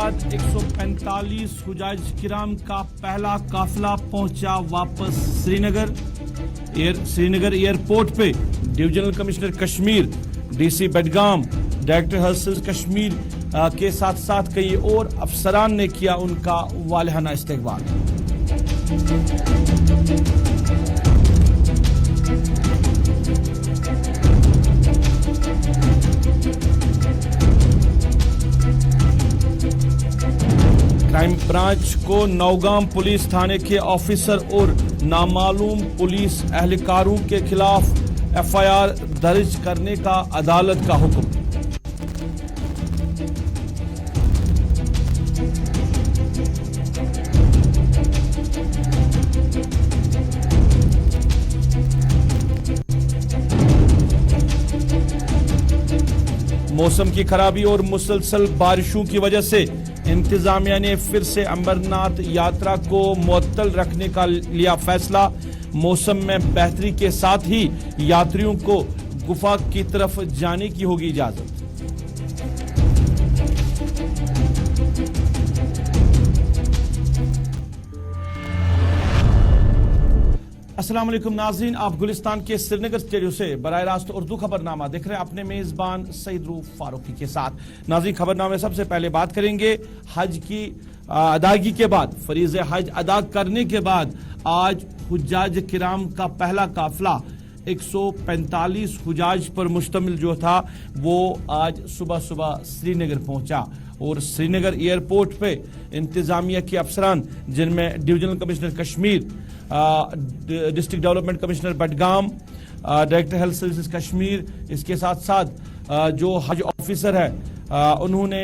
बाद 145 हुजाज किराम का पहला काफिला पहुंचा वापस श्रीनगर एयरपोर्ट पे divisional commissioner Kashmir, DC Budgam, director health service Kashmir के साथ साथ कई और अफसरान ने किया उनका वालिहाना इस्तकबाल। क्राइम ब्रांच को नौगाम पुलिस थाने के ऑफिसर और नामालूम पुलिस एहलकारों के खिलाफ एफआईआर दर्ज करने का अदालत का हुक्म। मौसम की खराबी और मुसलसल बारिशों की वजह से इंतजामिया ने फिर से अमरनाथ यात्रा को मुअत्तल रखने का लिया फैसला। मौसम में बेहतरी के साथ ही यात्रियों को गुफा की तरफ जाने की होगी इजाजत। अस्सलाम वालेकुम नाज़रीन, आप गुलिस्तान के श्रीनगर स्टूडियो से बराह रास्त उर्दू खबरनामा देख रहे हैं अपने मेजबान सईद रूफ फारूकी के साथ। नाज़रीन, खबरनामे सबसे पहले बात करेंगे हज की अदायगी के बाद, फरीज़ हज अदा करने के बाद आज हुज्जाज किराम का पहला काफिला 145 हुजाज पर मुश्तमिल जो था वो आज सुबह सुबह श्रीनगर पहुंचा और श्रीनगर एयरपोर्ट पे इंतजामिया के अफसरान जिनमें divisional commissioner Kashmir, district development commissioner Budgam, director health services Kashmir, इसके साथ साथ जो हज ऑफिसर है उन्होंने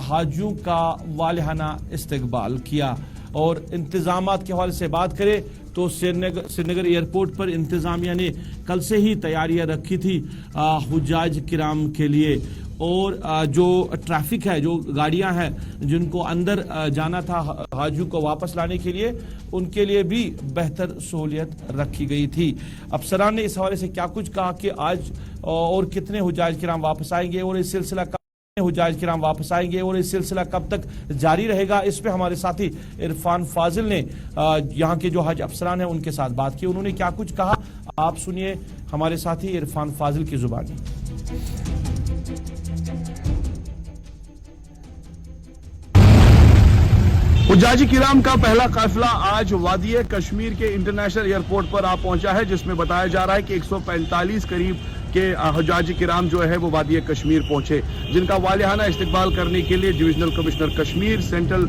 हाजियों का वालिहाना इस्तकबाल किया। और इंतजामात के हवाले से बात करें तो श्रीनगर एयरपोर्ट पर इंतजामिया ने कल से ही तैयारियां रखी थी हुज्जाज किराम के लिए। और जो ट्रैफिक है, जो गाड़ियां हैं जिनको अंदर जाना था हाजियों को वापस लाने के लिए, उनके लिए भी बेहतर सहूलियत रखी गई थी। अफसरान ने इस हवाले से क्या कुछ कहा कि आज और कितने हुज्जाज किराम वापस आएंगे और इस सिलसिला हुज्जाज किराम वापस आएंगे और इस सिलसिला कब तक जारी रहेगा, इस पे हमारे साथी इरफान फाजिल ने यहाँ के जो हज अफसरान हैं उनके साथ बात की। उन्होंने क्या कुछ कहा आप सुनिए हमारे साथी इरफान फाजिल की जुबानी। हुज्जाज किराम का पहला काफिला आज वादी कश्मीर के इंटरनेशनल एयरपोर्ट पर आ पहुंचा है, जिसमें बताया जा रहा है कि 145 करीब के हुज्जाज किराम जो है वो वादी कश्मीर पहुंचे, जिनका वालिहाना इस्तकबाल करने के लिए divisional commissioner Kashmir, central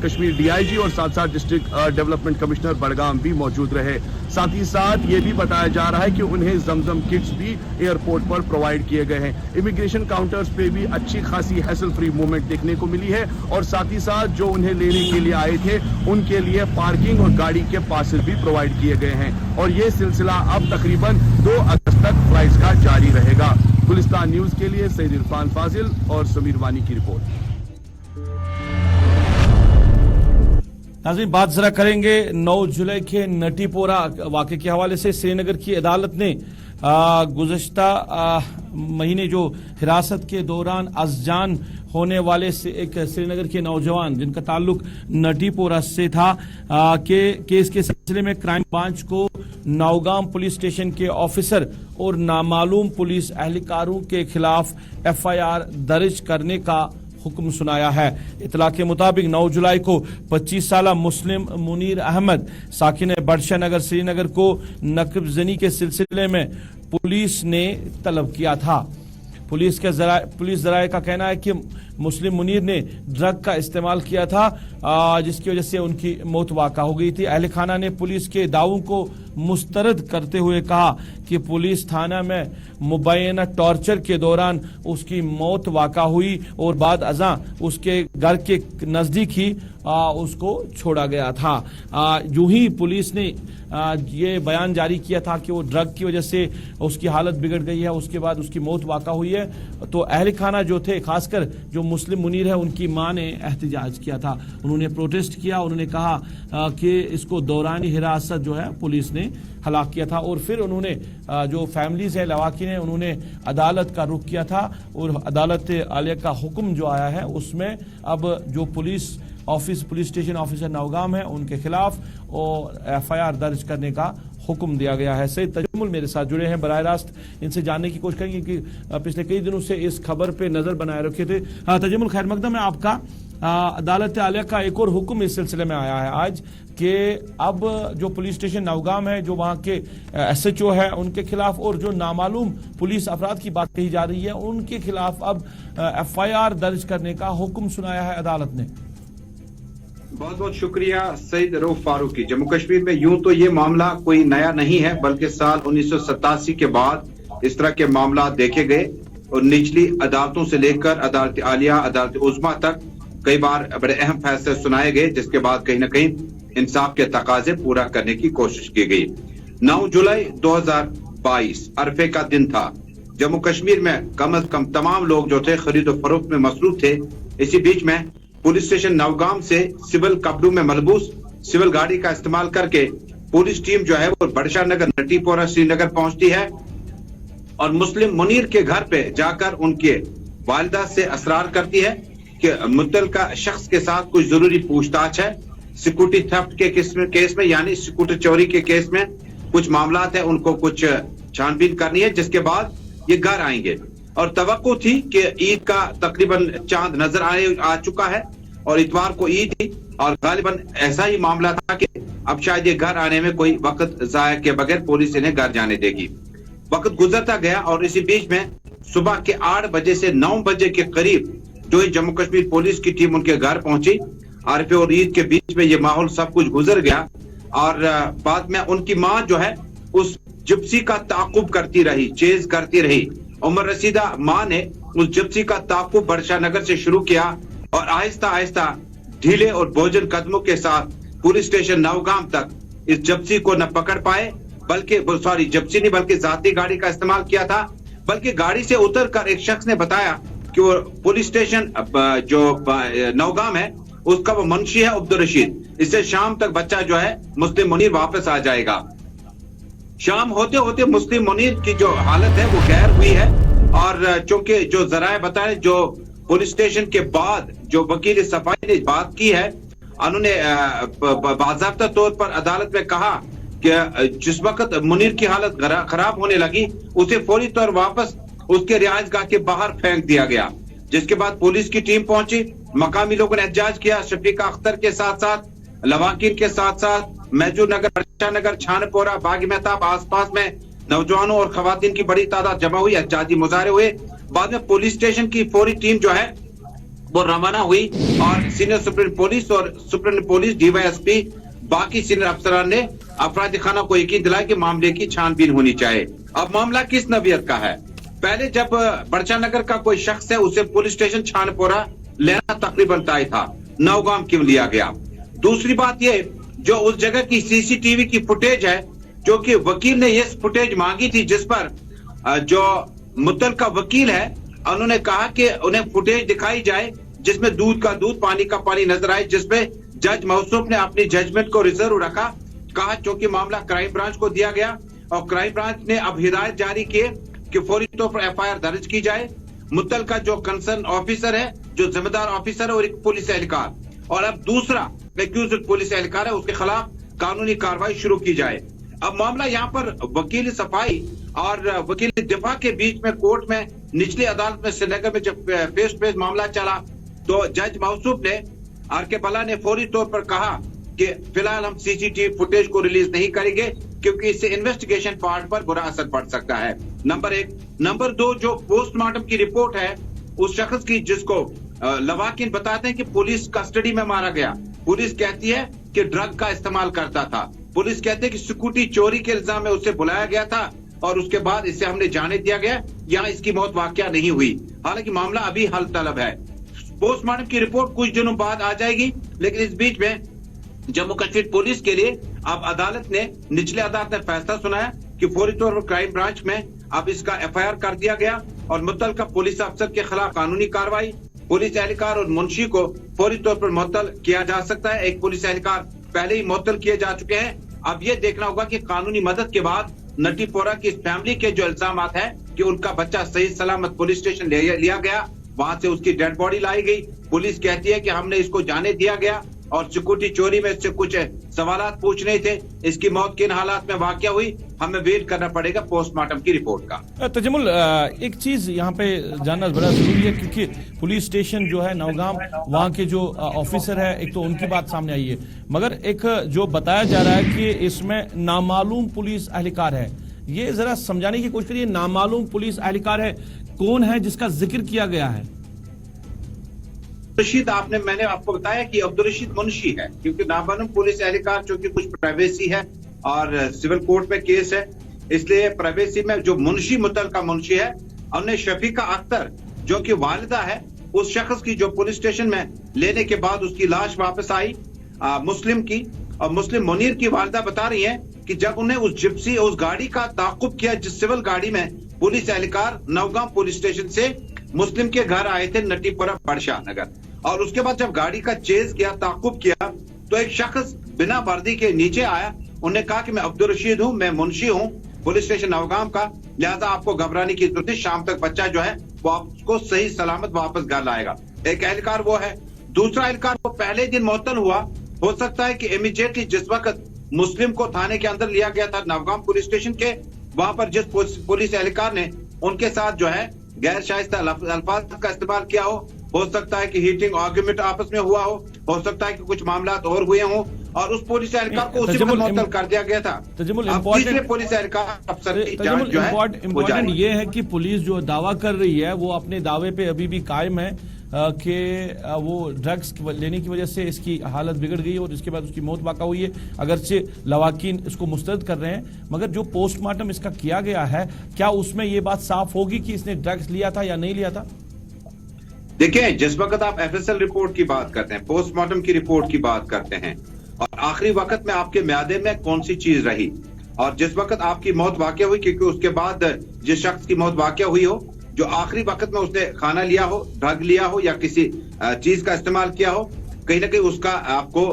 Kashmir DIG और साथ साथ डिस्ट्रिक्ट डेवलपमेंट कमिश्नर बडगाम भी मौजूद रहे। साथ ही साथ ये भी बताया जा रहा है कि उन्हें जमजम किट्स भी एयरपोर्ट पर प्रोवाइड किए गए हैं। इमिग्रेशन काउंटर्स पे भी अच्छी खासी हैसल फ्री मूवमेंट देखने को मिली है और साथ ही साथ जो उन्हें लेने के लिए आए थे उनके लिए पार्किंग और गाड़ी के पासेस भी प्रोवाइड किए गए हैं। और ये सिलसिला अब तकरीबन 2 अगस्त तक फ्लाइट्स का जारी रहेगा। गुलिस्तान न्यूज के लिए सईद इरफान फाजिल और समीर वानी की रिपोर्ट। नाज़रीन, बात जरा करेंगे 9 जुलाई के नटीपोरा वाक़े के हवाले से। श्रीनगर की अदालत ने गुज़श्ता महीने जो हिरासत के दौरान अज़जान होने वाले से एक श्रीनगर के नौजवान जिनका ताल्लुक नटीपोरा से था के केस के सिलसिले में क्राइम ब्रांच को नौगाम पुलिस स्टेशन के ऑफिसर और नामालूम पुलिस एहलकारों के खिलाफ एफआईआर दर्ज करने का हुक्म सुनाया है। इतला के मुताबिक 9 जुलाई को 25 साला मुस्लिम मुनीर अहमद साकिन बडशा नगर श्रीनगर को नकबजनी के सिलसिले में पुलिस ने तलब किया था। पुलिस जराये का कहना है कि मुस्लिम मुनीर ने ड्रग का इस्तेमाल किया था जिसकी वजह से उनकी मौत वाक़ा हो गई थी। अहल खाना ने पुलिस के दावों को मुस्तरद करते हुए कहा कि पुलिस थाना में मुबैना टॉर्चर के दौरान उसकी मौत वाक़ा हुई और बाद अज़ां उसके घर के नज़दीक ही उसको छोड़ा गया था। यूं ही पुलिस ने ये बयान जारी किया था कि वो ड्रग की वजह से उसकी हालत बिगड़ गई है, उसके बाद उसकी मौत वाक़ा हुई है। तो अहल खाना जो थे, खासकर जो مسلم منیر ہے ان کی ماں نے احتجاج کیا تھا. انہوں نے پروٹیسٹ کیا. انہوں نے کہا کہ اس کو دورانی حراست جو ہے پولیس نے ہلاک کیا تھا, اور پھر انہوں نے جو فیملیز ہے لواکین ہیں انہوں نے عدالت کا رخ کیا تھا, اور عدالت عالیہ کا حکم جو آیا ہے اس میں اب جو پولیس اسٹیشن آفیسر نوگام ہے ان کے خلاف اور FIR درج کرنے کا حکم دیا گیا ہے. سید تجمل میرے ساتھ جڑے ہیں, براہ راست ان سے جاننے کی کوشش کریں گے کہ پچھلے کئی دنوں سے اس خبر پہ نظر بنائے رکھے تھے. تجمل خیر مقدم ہے آپ کا. عدالت عالیہ کا ایک اور حکم اس سلسلے میں آیا ہے آج کہ اب جو پولیس اسٹیشن نوگام ہے, جو وہاں کے SHO ہے ان کے خلاف, اور جو نامعلوم پولیس افراد کی بات کہی جا رہی ہے ان کے خلاف اب FIR درج کرنے کا حکم سنایا ہے عدالت نے. بہت بہت شکریہ سعید رؤف فاروقی. جموں کشمیر میں یوں تو یہ معاملہ کوئی نیا نہیں ہے, بلکہ سال 1987 کے بعد اس طرح کے معاملات دیکھے گئے, اور نچلی عدالتوں سے لے کر عدالت عالیہ, عدالت عظمیٰ تک کئی بار بڑے اہم فیصلے سنائے گئے, جس کے بعد کہیں نہ کہیں انصاف کے تقاضے پورا کرنے کی کوشش کی گئی. 9 جولائی 2022 عرفے کا دن تھا. جموں کشمیر میں کم از کم تمام لوگ جو تھے خرید و فروخت میں مصروف تھے. اسی بیچ میں پولیس اسٹیشن نوگام سے سول کپڑوں میں ملبوس سول گاڑی کا استعمال کر کے پولیس ٹیم جو ہے وہ بڑشاہ نگر, نٹی پورہ, سری نگر پہنچتی ہے, اور مسلم منیر کے گھر پہ جا کر ان کے والدہ سے اسرار کرتی ہے کہ متعلقہ شخص کے ساتھ کچھ ضروری پوچھ تاچھ ہے. سیکورٹی تھفٹ کے کیس میں یعنی سیکورٹی چوری کے کیس میں کچھ معاملات ہیں, ان کو کچھ چھان بین کرنی ہے, جس کے بعد یہ گھر آئیں گے. اور توقع تھی کہ عید کا تقریباً چاند نظر آ چکا ہے اور اتوار کو عید تھی, اور غالباً ایسا ہی معاملہ تھا کہ اب شاید یہ گھر آنے میں کوئی وقت ضائع کے بغیر پولیس انہیں گھر جانے دے گی. وقت گزرتا گیا اور اسی بیچ میں صبح کے 8 بجے سے 9 بجے کے قریب جو ہی جموں کشمیر پولیس کی ٹیم ان کے گھر پہنچی. عرفے اور عید کے بیچ میں یہ ماحول سب کچھ گزر گیا, اور بعد میں ان کی ماں جو ہے اس جپسی کا تعاقب کرتی رہی, چیز کرتی رہی. عمر رسیدہ ماں نے اس جپسی کا تعاقب بڑشاہ نگر سے شروع کیا, اور آہستہ آہستہ ڈھیلے اور بوجھل قدموں کے ساتھ پولیس اسٹیشن نوگام تک اس جپسی کو نہ پکڑ پائے, بلکہ جپسی نہیں بلکہ ذاتی گاڑی کا استعمال کیا تھا. بلکہ گاڑی سے اتر کر ایک شخص نے بتایا کہ وہ پولیس اسٹیشن جو نوگام ہے اس کا وہ منشی ہے عبدالرشید, اس سے شام تک بچہ جو ہے مسلم منیر واپس آ جائے گا. شام ہوتے ہوتے مسلم منیر کی جو حالت ہے وہ غیر ہوئی ہے, اور چونکہ جو ذرائع بتائے جو پولیس اسٹیشن کے بعد جو وکیل صفائی نے بات کی ہے, انہوں نے باضابطہ طور پر عدالت میں کہا کہ جس وقت منیر کی حالت خراب ہونے لگی اسے فوری طور واپس اس کے رہائش گاہ کے باہر پھینک دیا گیا. جس کے بعد پولیس کی ٹیم پہنچی, مقامی لوگوں نے احتجاج کیا. شفیقہ اختر کے ساتھ ساتھ, لواکین کے ساتھ ساتھ, میجور نگر, بڑشاہ نگر, چھان پورہ, باغ مہتاب آس پاس میں نوجوانوں اور خواتین کی بڑی تعداد جمع ہوئی, احتجاجی مظاہرے ہوئے. بعد میں پولیس اسٹیشن کی فوری ٹیم جو ہے وہ روانہ ہوئی, اور سینئر سپرنٹینڈنٹ پولیس اور سپرنٹینڈنٹ پولیس DYSP باقی سینئر افسران نے افراد خانہ کو یقین دلایا کہ معاملے کی چھان بین ہونی چاہیے. اب معاملہ کس نوعیت کا ہے؟ پہلے جب بڑشاہ نگر کا کوئی شخص ہے اسے پولیس اسٹیشن چھان پورہ لینا تقریباً طے تھا, نوگام کیوں لیا گیا؟ دوسری بات یہ جو اس جگہ کی CCTV کی فوٹیج ہے, جو کہ وکیل نے یہ فوٹیج مانگی تھی, جس پر جو متعلقہ وکیل ہے انہوں نے کہا کہ انہیں فوٹیج دکھائی جائے جس میں دودھ کا دودھ, پانی کا پانی نظر آئے, جس میں جج موصوف نے اپنی ججمنٹ کو ریزرو رکھا. کہا چونکہ معاملہ کرائم برانچ کو دیا گیا اور کرائم برانچ نے اب ہدایت جاری کی کہ فوری طور پر FIR درج کی جائے. متعلقہ جو کنسرن آفیسر ہے, جو ذمہ دار آفیسر ہے, اور ایک پولیس اہلکار, اور اب دوسرا ایکیوزڈ پولیس اہلکار ہے, اس کے خلاف قانونی کارروائی شروع کی جائے. اب معاملہ یہاں پر وکیل صفائی اور وکیل دفاع کے بیچ میں کورٹ میں نچلی عدالت میں سری نگر میں جب فیس ٹو فیس معاملہ چلا تو جج موصوف نے RK بلا نے فوری طور پر کہا کہ فی الحال ہم CCTV فوٹیج کو ریلیز نہیں کریں گے کیونکہ اس سے انویسٹیگیشن پارٹ پر برا اثر پڑ سکتا ہے. نمبر 1. نمبر 2, جو پوسٹ مارٹم کی رپورٹ ہے اس شخص کی جس کو لواکین بتاتے ہیں کہ پولیس کسٹڈی میں مارا گیا, پولیس کہتی ہے کہ ڈرگ کا استعمال کرتا تھا, پولیس کہتے ہیں کہ سکوٹی چوری کے الزام میں اسے بلایا گیا تھا اور اس کے بعد اسے ہم نے جانے دیا گیا, یہاں اس کی موت واقعہ نہیں ہوئی. حالانکہ معاملہ ابھی حل طلب ہے. پوسٹ مارٹم کی رپورٹ کچھ دنوں بعد آ جائے گی, لیکن اس بیچ میں جموں کشمیر پولیس کے لیے اب عدالت نے, نچلے عدالت نے فیصلہ سنایا کہ فوری طور پر کرائم برانچ میں اب اس کا FIR کر دیا گیا اور متعلقہ پولیس افسر کے خلاف قانونی کارروائی. पुलिस एहलकार और मुंशी को फौरी तौर पर मुअत्तल किया जा सकता है। एक पुलिस एहलकार पहले ही मुअत्तल किए जा चुके हैं। अब ये देखना होगा कि कानूनी मदद के बाद नटीपोरा की इस फैमिली के जो इल्जामात है कि उनका बच्चा सही सलामत पुलिस स्टेशन लिया गया, वहां से उसकी डेड बॉडी लाई गई। पुलिस कहती है कि हमने इसको जाने दिया गया और सिक्योरिटी चोरी में इससे कुछ सवालात पूछ रहे थे। इसकी मौत किन हालात में वाकया हुई, हमें वेट करना पड़ेगा पोस्टमार्टम की रिपोर्ट का। तजमुल, एक चीज यहाँ पे जानना बड़ा जरूरी है, क्योंकि पुलिस स्टेशन जो है नौगाम, वहाँ के जो ऑफिसर है, एक तो उनकी बात सामने आई है, मगर एक जो बताया जा रहा है कि इसमें नामालूम पुलिस एहलकार है। ये जरा समझाने की कोशिश करिए, नामालूम पुलिस एहलकार है कौन है जिसका जिक्र किया गया है? रशीद, मैंने आपको बताया कि अब्दुल रशीद मुंशी है, क्योंकि नामालूम पुलिस एहलकार चूंकि कुछ प्राइवेसी है और सिविल कोर्ट में केस है, इसलिए प्राइवेसी में जो मुंशी मुतल्लका मुंशी है, हमने शफीका अख्तर जो कि वालिदा है उस शख्स की, जो पुलिस स्टेशन में लेने के बाद उसकी लाश वापस आई मुस्लिम की, और मुस्लिम मुनीर की वालिदा बता रही है कि जब उन्हें उस जिप्सी उस गाड़ी का ताक़ुब किया, जिस सिविल गाड़ी में पुलिस एहलकार नौगाम पुलिस स्टेशन से मुस्लिम के घर आए थे नटीपुरा बड़शाह नगर, और उसके बाद जब गाड़ी का चेज किया, ताक़ुब किया, तो एक शख्स बिना वर्दी के नीचे आया। उन्हें कहा कि मैं अब्दुल रशीद हूं, मैं मुंशी हूं पुलिस स्टेशन नौगाम का, लिहाजा आपको घबराने की जरूरत नहीं, शाम तक बच्चा जो है वो आपको सही सलामत वापस घर लाएगा। एक एहलकार वो है। दूसरा एहलकार वो पहले दिन मुअत्तल हुआ, हो सकता है कि इमीडिएटली जिस वक्त मुस्लिम को थाने के अंदर लिया गया था नौगाम पुलिस स्टेशन के, वहां पर जिस पुलिस एहलकार ने उनके साथ जो है गैर शाइस्ता अल्फाज का इस्तेमाल किया हो सकता है कि हीटिंग आर्ग्यूमेंट आपस में हुआ हो सकता है कि कुछ मामला और हुए हों, और उस पुलिस एहलकार को उसी वक्त मुअत्तल कर दिया गया था। अब तीसरे पुलिस एहलकार अफसर की जांच जो है इम्पोर्टेंट ये है कि पुलिस जो दावा कर रही है वो अपने दावे पे अभी भी कायम है कि वो ड्रग्स लेने की वजह से इसकी हालत बिगड़ गई और इसके बाद उसकी मौत वाक़ा हुई है। अगरचे लवाकिन इसको मुस्तरद कर रहे हैं, मगर जो पोस्टमार्टम इसका किया गया है, क्या उसमें ये बात साफ होगी कि इसने ड्रग्स लिया था या नहीं लिया था? देखिए, जिस वक्त आप एफएसएल रिपोर्ट की बात करते हैं, पोस्टमार्टम की रिपोर्ट की बात करते हैं, और आखिरी वक्त में आपके म्यादे में कौन सी चीज रही, और जिस वक्त आपकी मौत वाक़या हुई, क्योंकि उसके बाद जिस शख्स की मौत वाक़या हुई हो, जो आखिरी वक्त में उसने खाना लिया हो, ड्रग लिया हो या किसी चीज का इस्तेमाल किया हो, कहीं ना कहीं उसका आपको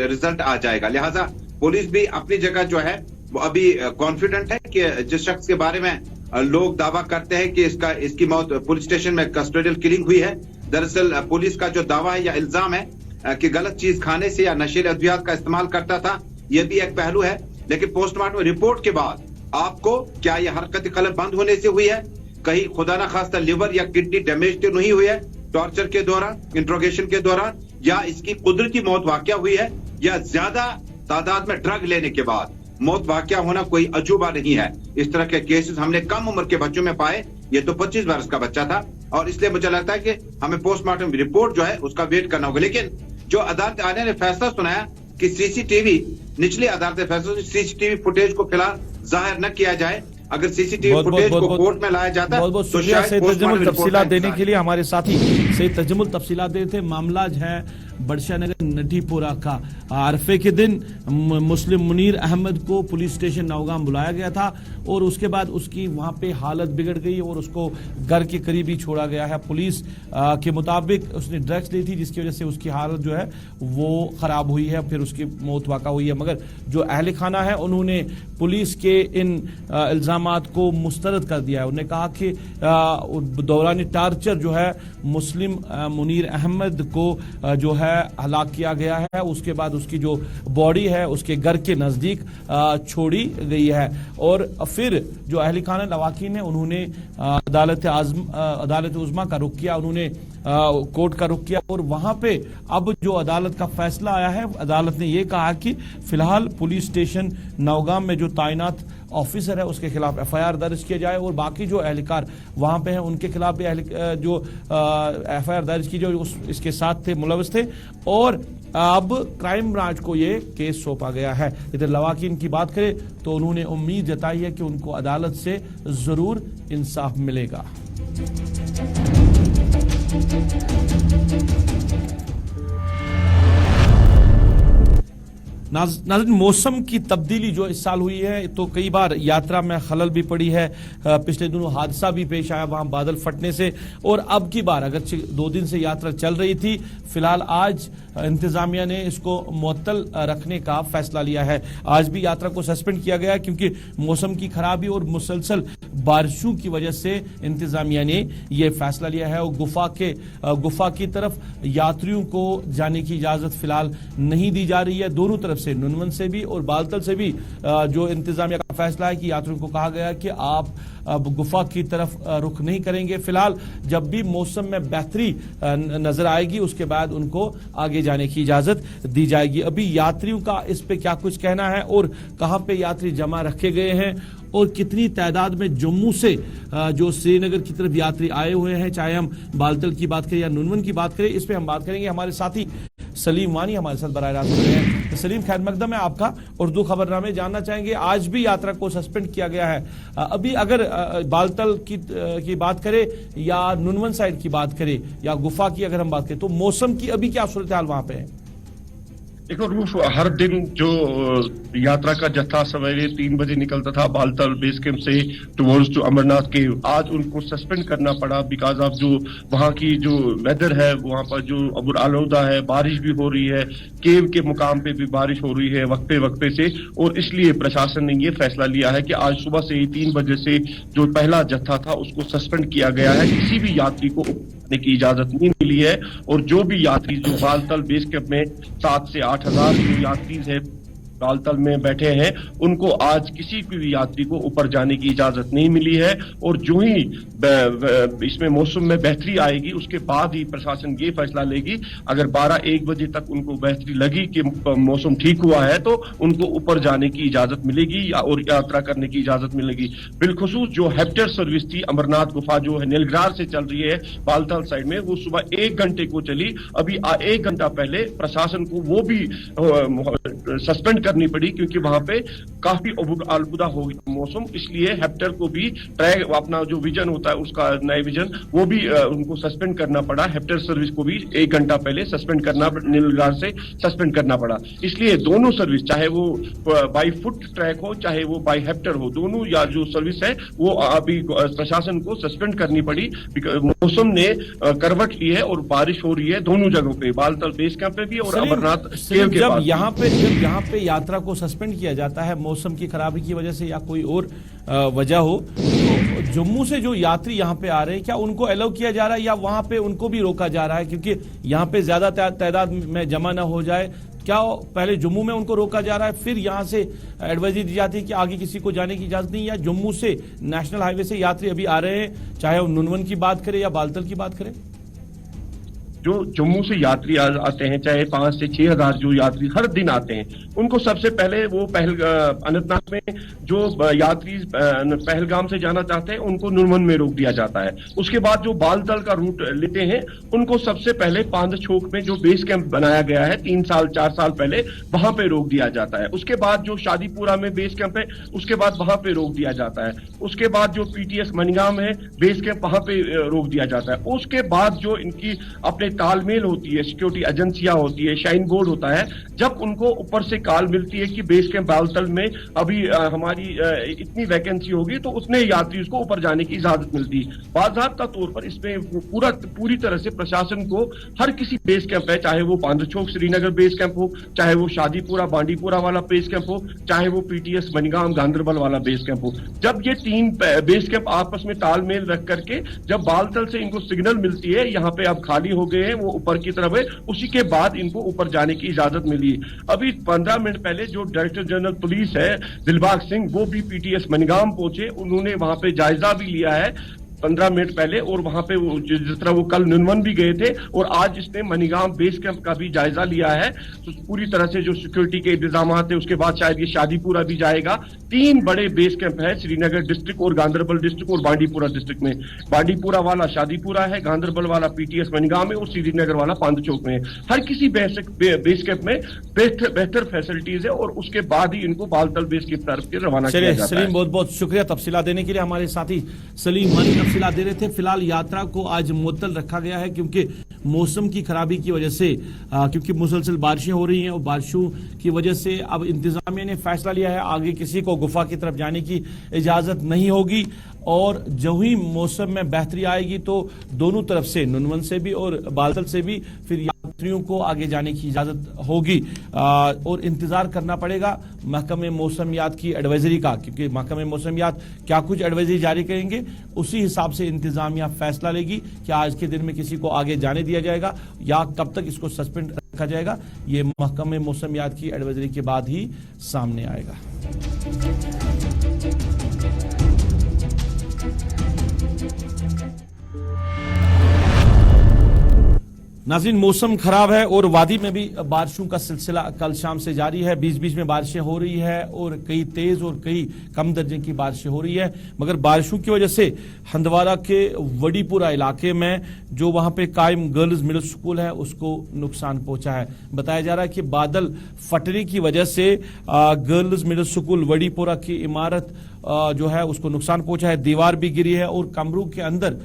रिजल्ट आ जाएगा। लिहाजा पुलिस भी अपनी जगह जो है वो अभी कॉन्फिडेंट है कि जिस शख्स के बारे में लोग दावा करते हैं कि इसकी मौत पुलिस स्टेशन में कस्टोडियल किलिंग हुई है, दरअसल पुलिस का जो दावा है या इल्जाम है कि गलत चीज खाने से या नशीले अद्वियात का इस्तेमाल करता था, यह भी एक पहलू है। लेकिन पोस्टमार्टम रिपोर्ट के बाद आपको क्या यह हरकत कल्ब बंद होने से हुई है, कहीं खुदा न खास्ता लिवर या किडनी डैमेज तो नहीं हुई है टॉर्चर के दौरान, इंट्रोगेशन के दौरान, या इसकी कुदरती मौत वाकया हुई है, या ज्यादा तादाद में ड्रग लेने के बाद मौत वाकया होना कोई अजूबा नहीं है। इस तरह के केसेस हमने कम उम्र के बच्चों में पाए, ये तो 25 वर्ष का बच्चा था, और इसलिए मुझे लगता है कि हमें पोस्टमार्टम रिपोर्ट जो है उसका वेट करना होगा। लेकिन जो अदालत आने ने फैसला सुनाया कि सीसीटीवी, निचली अदालत फैसला सीसीटीवी फुटेज को फिलहाल जाहिर न किया जाए, अगर सीसीटीवी फुटेज को कोर्ट में लाया जाता बहुत बहुत शुक्रिया सैयद तजमुल तफसीलात देने के लिए। हमारे साथी सैयद तजमुल तफसीलात देते थे। मामला है बड़शाह नगर नटीपुरा का। अरफे के दिन मुस्लिम मुनीर अहमद को पुलिस स्टेशन नौगाम बुलाया गया था और उसके बाद उसकी वहां पे हालत बिगड़ गई और उसको घर के करीब ही छोड़ा गया है। पुलिस के मुताबिक उसने ड्रग्स ली थी, जिसकी वजह से उसकी हालत जो है वो खराब हुई है, फिर उसकी मौत वाक़ा हुई है। मगर जो अहल खाना है उन्होंने पुलिस के इन इल्जामात को मुस्तरद कर दिया है। उन्होंने कहा कि दौरान टार्चर जो है मुस्लिम मुनीर अहमद को जो है हलाक किया गया है, उसके बाद उसकी जो बॉडी है उसके घर के नजदीक छोड़ी गई है। और फिर जो अहल खाना लवाकिन है उन्होंने अदालत उज़्मा का रुख किया, उन्होंने कोर्ट का रुख किया, और वहां पे अब जो अदालत का फैसला आया है, अदालत ने यह कहा कि फिलहाल पुलिस स्टेशन नौगाम में जो तैनात ऑफिसर है उसके खिलाफ एफआईआर दर्ज किया जाए, और बाकी जो एहलकार वहां पे हैं उनके खिलाफ भी जो एफआईआर दर्ज की जो इसके साथ थे, मुलविस थे, और अब क्राइम ब्रांच को ये केस सौंपा गया है। इधर लवाकिन की बात करें तो उन्होंने उम्मीद जताई है कि उनको अदालत से जरूर इंसाफ मिलेगा। नाज़रीन, मौसम की तब्दीली जो इस साल हुई है तो कई बार यात्रा में खलल भी पड़ी है। पिछले दिनों हादसा भी पेश आया वहां बादल फटने से, और अब की बार अगर 2 दिन से यात्रा चल रही थी, फिलहाल आज इंतजामिया ने इसको मुअत्तल रखने का फैसला लिया है। आज भी यात्रा को सस्पेंड किया गया क्योंकि मौसम की खराबी और मुसलसल बारिशों की वजह से इंतजामिया ने यह फैसला लिया है। और गुफा की तरफ यात्रियों को जाने की इजाजत फिलहाल नहीं दी जा रही है। दोनों तरफ से, नुनवन से भी और बालतल से भी जो इंतजामिया का फैसला है कि यात्रियों को कहा गया कि आप अब गुफा की तरफ रुख नहीं करेंगे। फिलहाल जब भी मौसम में बेहतरी नजर आएगी उसके बाद उनको आगे जाने की इजाजत दी जाएगी। अभी यात्रियों का इस पे क्या कुछ कहना है और कहां पे यात्री जमा रखे गए हैं और कितनी तादाद में जम्मू से जो श्रीनगर की तरफ यात्री आए हुए हैं, चाहे हम बालतल की बात करें या नुनवन की बात करें, इस पे हम बात करेंगे। हमारे साथी सलीम वानी हमारे साथ बराह रास्त हो रहे हैं। सलीम, खैर मकदम है आपका। उर्दू खबरनामे जानना चाहेंगे, आज भी यात्रा को सस्पेंड किया गया है। अभी अगर बालतल की बात करें या नुनवन साइड की बात करें या गुफा की अगर हम बात करें, तो मौसम की अभी क्या सूरत हाल वहां पे है? देखो रूफ, हर दिन जो यात्रा का जत्था सवेरे 3 बजे निकलता था बालतल बेस कैंप से टुवर्ड्स टू अमरनाथ केव, आज उनको सस्पेंड करना पड़ा बिकॉज ऑफ जो वहाँ की जो वेदर है, वहाँ पर जो अबुर आलूदा है, बारिश भी हो रही है, केव के मुकाम पे भी बारिश हो रही है वक्फे से, और इसलिए प्रशासन ने ये फैसला लिया है कि आज सुबह से ही 3 बजे से जो पहला जत्था था उसको सस्पेंड किया गया है। किसी भी यात्री को उतरने की इजाजत नहीं मिली है, और जो भी यात्री जो बालतल बेस कैंप में 7 से 8 हजार जो यात्री है बालतल में बैठे हैं, उनको आज किसी भी यात्री को ऊपर जाने की इजाजत नहीं मिली है। और जो ही इसमें मौसम में बेहतरी आएगी उसके बाद ही प्रशासन ये फैसला लेगी। अगर 12-1 बजे तक उनको बेहतरी लगी कि मौसम ठीक हुआ है तो उनको ऊपर जाने की इजाजत मिलेगी और यात्रा करने की इजाजत मिलेगी। बिलखुसूस जो हेप्टर सर्विस थी अमरनाथ गुफा जो है नीलग्रार से चल रही है बालतल साइड में, वो सुबह 1 घंटे को चली। अभी 1 घंटा पहले प्रशासन को वो भी सस्पेंड करनी पड़ी क्योंकि वहां पे काफी आलूदा हो गया मौसम, इसलिए हेप्टर को भी ट्रैक अपना जो विजन होता है उसका नए विजन वो भी उनको सस्पेंड करना पड़ा। हेप्टर सर्विस को भी 1 घंटा पहले सस्पेंड करना, नीलग्रार से सस्पेंड करना पड़ा। इसलिए दोनों सर्विस, चाहे वो बाई फुट ट्रैक हो चाहे वो बाई हेप्टर हो, दोनों या जो सर्विस है वो अभी प्रशासन को सस्पेंड करनी पड़ी। मौसम ने करवट ली है और बारिश हो रही है दोनों जगहों पे, बालतल बेस कैंप पे भी और अमरनाथ केव के पास। जब यहाँ पे यात्रा को सस्पेंड किया जाता है मौसम की खराबी की वजह से या कोई और वजह हो, तो जम्मू से जो यात्री यहाँ पे आ रहे हैं क्या उनको अलाउ किया जा रहा है या वहां पे उनको भी रोका जा रहा है क्योंकि यहाँ पे ज्यादा तादाद में जमा ना हो जाए? क्या पहले जम्मू में उनको रोका जा रहा है फिर यहाँ से एडवाइजरी दी जाती है कि आगे किसी को जाने की इजाजत नहीं, या जम्मू से नेशनल हाईवे से यात्री अभी आ रहे हैं, चाहे वो नुनवन की बात करें या बालतल की बात करें? जो जम्मू से यात्री आते हैं, चाहे 5 से 6 हजार जो यात्री हर दिन आते हैं, उनको सबसे पहले वो अनंतनाग में जो यात्री पहलगाम से जाना चाहते हैं उनको नुनवन में रोक दिया जाता है। उसके बाद जो बालतल का रूट लेते हैं उनको सबसे पहले पांदछोक में जो बेस कैंप बनाया गया है 3-4 साल पहले, वहां पे रोक दिया जाता है। उसके बाद जो शादीपुरा में बेस कैंप है उसके बाद वहां पे रोक दिया जाता है। उसके बाद जो पीटीएस मनिगाम है बेस कैंप, वहां पे रोक दिया जाता है। उसके बाद जो इनकी अपने तालमेल होती है, सिक्योरिटी एजेंसियां होती है, शाइन बोर्ड होता है, जब उनको ऊपर से कॉल मिलती है कि बेस कैंप बालतल में अभी हमारी इतनी वैकेंसी होगी तो उतने यात्री को ऊपर जाने की इजाजत मिलती है। बाज़ाब्ता तौर पर इसमें पूरी तरह से प्रशासन को हर किसी बेस कैंप है, चाहे वो पांदछोक श्रीनगर बेस कैंप हो, चाहे वो शादीपुरा बांडीपुरा वाला बेस कैंप हो, चाहे वो पीटीएस मनिगाम गांधरबल वाला बेस कैंप हो, जब ये 3 बेस कैंप आपस में तालमेल रख करके जब बालतल से इनको सिग्नल मिलती है यहाँ पे अब खाली हो गए हैं, वो ऊपर की तरफ है, उसी के बाद इनको ऊपर जाने की इजाजत मिली। अभी 15 मिनट पहले जो डायरेक्टर जनरल पुलिस है दिलबाग सिंह, वो भी पीटीएस मनिगाम पहुंचे, उन्होंने वहां पे जायजा भी लिया है 15 मिनट पहले, और वहां पे जिस तरह वो कल नुनवन भी गए थे और आज इसने मनिगाम बेस कैंप का भी जायजा लिया है। तो पूरी तरह से जो सिक्योरिटी के इंतजाम है, उसके बाद शायद ये शादीपुरा भी जाएगा। 3 बड़े बेस कैंप है श्रीनगर डिस्ट्रिक्ट और गांधरबल डिस्ट्रिक्ट और बांडीपुरा डिस्ट्रिक्ट में। बांडीपुरा वाला शादीपुरा है, गांधरबल वाला पीटीएस मनिगाम है और श्रीनगर वाला पांदछोक में है। हर किसी बेस कैंप में बेहतर फैसिलिटीज है और उसके बाद ही इनको बालतल बेस की तरफ रवाना किया जाता है। सलीम, बहुत बहुत शुक्रिया तफसीलात देने के लिए। हमारे साथी सलीम तफसीलात दे रहे थे। फिलहाल यात्रा को आज मुअत्तल रखा गया है क्योंकि मौसम की खराबी की वजह से, क्योंकि मुसलसल बारिशें हो रही हैं और बारिशों की वजह से अब इंतजामिया ने फैसला लिया है आगे किसी को गुफा की तरफ जाने की इजाजत नहीं होगी। और जो ही मौसम में बेहतरी आएगी तो दोनों तरफ से, नुनवन से भी और बालतल से भी, फिर यात्रियों को आगे जाने की इजाजत होगी और इंतजार करना पड़ेगा महकमे मौसमियात की एडवाइजरी का, क्योंकि महकमे मौसमियात क्या कुछ एडवाइजरी जारी करेंगे उसी हिसाब से इंतजामिया फैसला लेगी कि आज के दिन में किसी को आगे जाने दिया जाएगा या कब तक इसको सस्पेंड रखा जाएगा। ये महकमे मौसमियात की एडवाइजरी के बाद ही सामने आएगा। नाज़रीन, मौसम खराब है और वादी में भी बारिशों का सिलसिला कल शाम से जारी है। बीच बीच में बारिशें हो रही है और कई तेज और कई कम दर्जे की बारिशें हो रही है, मगर बारिशों की वजह से हंदवारा के वडीपुरा इलाके में जो वहां पे कायम गर्ल्स मिडिल स्कूल है उसको नुकसान पहुंचा है। बताया जा रहा है कि बादल फटने की वजह से गर्ल्स मिडिल स्कूल वडीपुरा की इमारत जो है उसको नुकसान पहुंचा है, दीवार भी गिरी है और कमरों के अंदर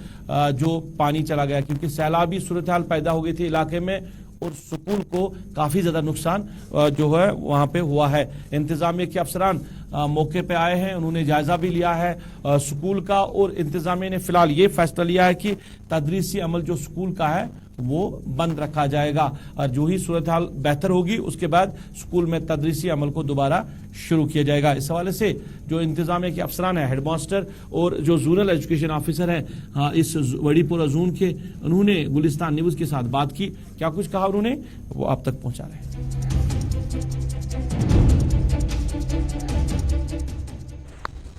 जो पानी चला गया क्योंकि सैलाबी सूरत हाल पैदा हो गई थी इलाके में और स्कूल को काफी ज्यादा नुकसान जो है वहां पे हुआ है। इंतजामिया के अफसरान मौके पे आए हैं, उन्होंने जायजा भी लिया है स्कूल का और इंतजामिया ने फिलहाल ये फैसला लिया है कि तदरीसी अमल जो स्कूल का है वो बंद रखा जाएगा और जो ही सूरत हाल बेहतर होगी उसके बाद स्कूल में तदरीसी अमल को दोबारा शुरू किया जाएगा। इस हवाले से जो इंतजामिया के अफसरान हैं, हेडमास्टर और जो जोनल एजुकेशन ऑफिसर हैं इस वडीपुरा जोन के, उन्होंने गुलिस्तान न्यूज के साथ बात की। क्या कुछ कहा उन्होंने वो आप तक पहुंचा रहे हैं।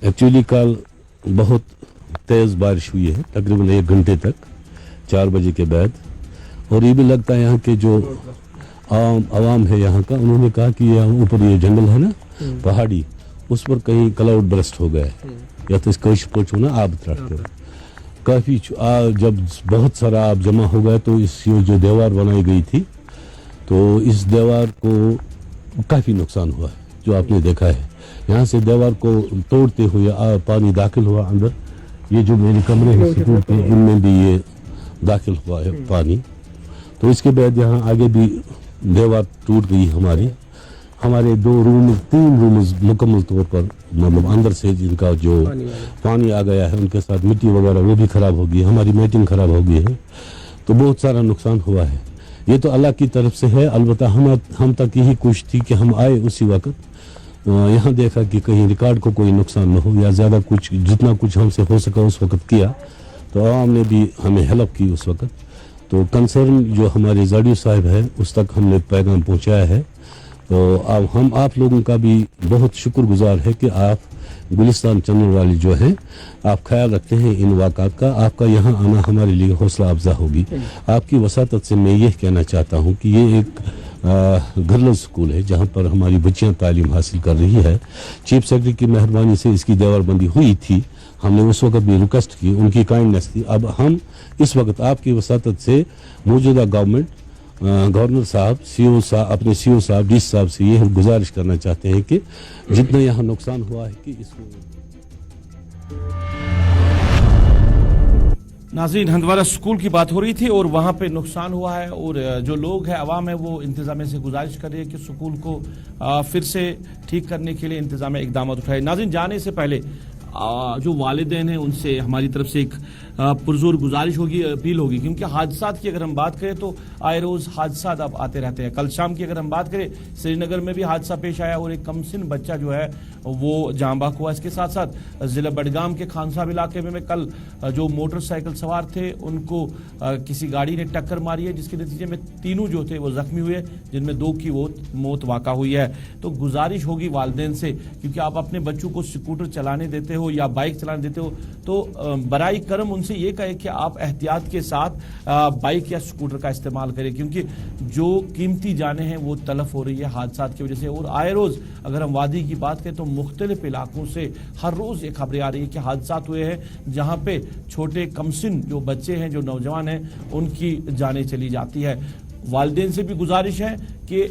एक्चुअली कल बहुत तेज बारिश हुई है, तकरीबन 1 घंटे तक 4 बजे के बाद, और ये भी लगता है यहाँ के जो आवाम है यहाँ का, उन्होंने कहा कि यहाँ ऊपर ये जंगल है ना पहाड़ी, उस पर कहीं क्लाउड बरस्ट हो गया है या तो इसका पहुंचो ना आब रखते काफी जब बहुत सारा आब जमा हो गया तो इस जो दीवार बनाई गई थी तो इस दीवार को काफी नुकसान हुआ है। जो आपने देखा है यहाँ से दीवार को तोड़ते हुए पानी दाखिल हुआ अंदर। ये जो मेरे कमरे हैं स्कूल के, इनमें भी ये दाखिल हुआ है पानी। तो इसके बाद यहाँ आगे भी दीवार टूट गई हमारे 2 रूम 3 रूम मुकम्मल तौर पर मतलब अंदर से जिनका जो पानी आ गया है उनके साथ मिट्टी वगैरह वो भी खराब हो गई, हमारी मैटिंग खराब हो गई है, तो बहुत सारा नुकसान हुआ है। ये तो अल्लाह की तरफ से है, अलबत्ता हम तक यही कोशिश थी कि हम आए उसी वक्त यहाँ देखा कि कहीं रिकॉर्ड को कोई नुकसान न हो या ज़्यादा कुछ जितना कुछ हमसे हो सका उस वक्त किया, तो आवाम ने भी हमें हेल्प की उस वक्त। तो कंसर्न जो हमारे ज़ाडियो साहब है उस तक हमने पैगाम पहुँचाया है। तो अब हम आप लोगों का भी बहुत शुक्रगुजार है कि आप गुलिस्तान चैनल वाले जो हैं आप ख्याल रखते हैं इन वाक़ात का। आपका यहाँ आना हमारे लिए हौसला अफजा होगी। आपकी वसातत से मैं ये कहना चाहता हूँ कि ये एक गर्ल्स स्कूल है जहाँ पर हमारी बच्चियाँ तालीम हासिल कर रही है। चीफ सेक्रेटरी की मेहरबानी से इसकी दीवारबंदी हुई थी, हमने उस वक्त भी रिक्वेस्ट की, उनकी काइंडनेस थी। अब हम इस वक्त आपकी वसातत से मौजूदा गवर्नर साहब, सीओ साहब, अपने सीओ साहब, डीसी साहब से ये गुजारिश करना चाहते हैं कि जितना यहाँ नुकसान हुआ है कि इसको। नाज़रीन, हंदवारा स्कूल की बात हो रही थी और वहाँ पे नुकसान हुआ है और जो लोग हैं अवाम है वो इंतजामिया से गुजारिश कर रही है कि स्कूल को फिर से ठीक करने के लिए इंतजामिया इकदाम उठाए। नाज़रीन, जाने से पहले जो वालिदैन हैं उनसे हमारी तरफ से एक पुरजोर गुजारिश होगी, अपील होगी, क्योंकि हादसात की अगर हम बात करें तो आए रोज हादसात अब आते रहते हैं। कल शाम की अगर हम बात करें श्रीनगर में भी हादसा पेश आया और एक कमसिन बच्चा जो है वो जाँ बहक हुआ। इसके साथ साथ जिला बडगाम के खान साहब इलाके में कल जो मोटरसाइकिल सवार थे उनको किसी गाड़ी ने टक्कर मारी है, जिसके नतीजे में 3 जो थे वो जख्मी हुए, जिनमें 2 की वो मौत वाक़ा हुई है। तो गुजारिश होगी वालिदैन से, क्योंकि आप अपने बच्चों को स्कूटर चलाने देते हो या बाइक चलाने देते हो तो बराई करम उनसे ये कहे कि आप एहतियात के साथ बाइक या स्कूटर का इस्तेमाल करें, क्योंकि जो कीमती जानें हैं वो तलफ हो रही है हादसात की वजह से। और आए रोज अगर हम वादी की बात करें तो मुख्तलिफ इलाकों से हर रोज ये खबरें आ रही है कि हादसात हुए हैं जहां पे छोटे कमसिन जो बच्चे हैं, जो नौजवान हैं, उनकी जानें चली जाती है। वालिदैन से भी गुजारिश है कि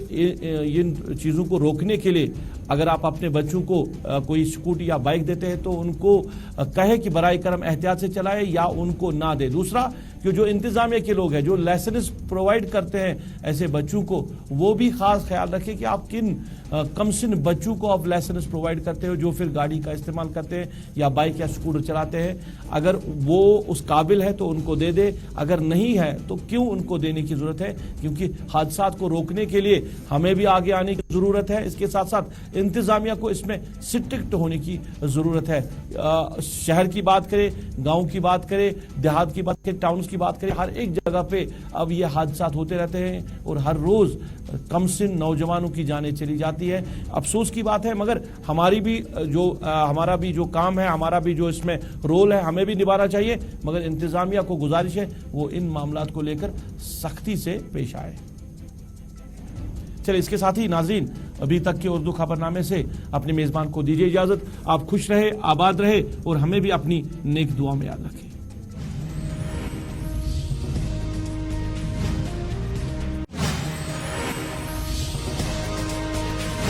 इन चीज़ों को रोकने के लिए اگر آپ اپنے بچوں کو کوئی اسکوٹی یا بائک دیتے ہیں تو ان کو کہے کہ برائے کرم احتیاط سے چلائے یا ان کو نہ دے. دوسرا کہ جو انتظامیہ کے لوگ ہیں جو لائسنس پرووائڈ کرتے ہیں ایسے بچوں کو, وہ بھی خاص خیال رکھیں کہ آپ کن کم سن بچوں کو آپ لائسنس پرووائڈ کرتے ہو جو پھر گاڑی کا استعمال کرتے ہیں یا بائک یا اسکوٹر چلاتے ہیں. اگر وہ اس قابل ہے تو ان کو دے دے, اگر نہیں ہے تو کیوں ان کو دینے کی ضرورت ہے, کیونکہ حادثات کو روکنے کے لیے ہمیں بھی آگے آنے کی ضرورت ہے. اس کے ساتھ ساتھ انتظامیہ کو اس میں اسٹرکٹ ہونے کی ضرورت ہے. شہر کی بات کرے, گاؤں کی بات کرے, دیہات کی بات کرے, ٹاؤنز کی بات کرے, ہر ایک جگہ پہ اب یہ حادثات ہوتے رہتے ہیں اور ہر روز کم سن نوجوانوں کی جانیں چلی جاتی ہے. افسوس کی بات ہے, مگر ہمارا بھی جو کام ہے, ہمارا بھی جو اس میں رول ہے, ہمیں بھی نبھانا چاہیے. مگر انتظامیہ کو گزارش ہے وہ ان معاملات کو لے کر سختی سے پیش آئے. چلے اس کے ساتھ ہی ناظرین ابھی تک کے اردو خبر نامے سے اپنے میزبان کو دیجیے اجازت. آپ خوش رہے, آباد رہے اور ہمیں بھی اپنی نیک دعا میں یاد رکھیں.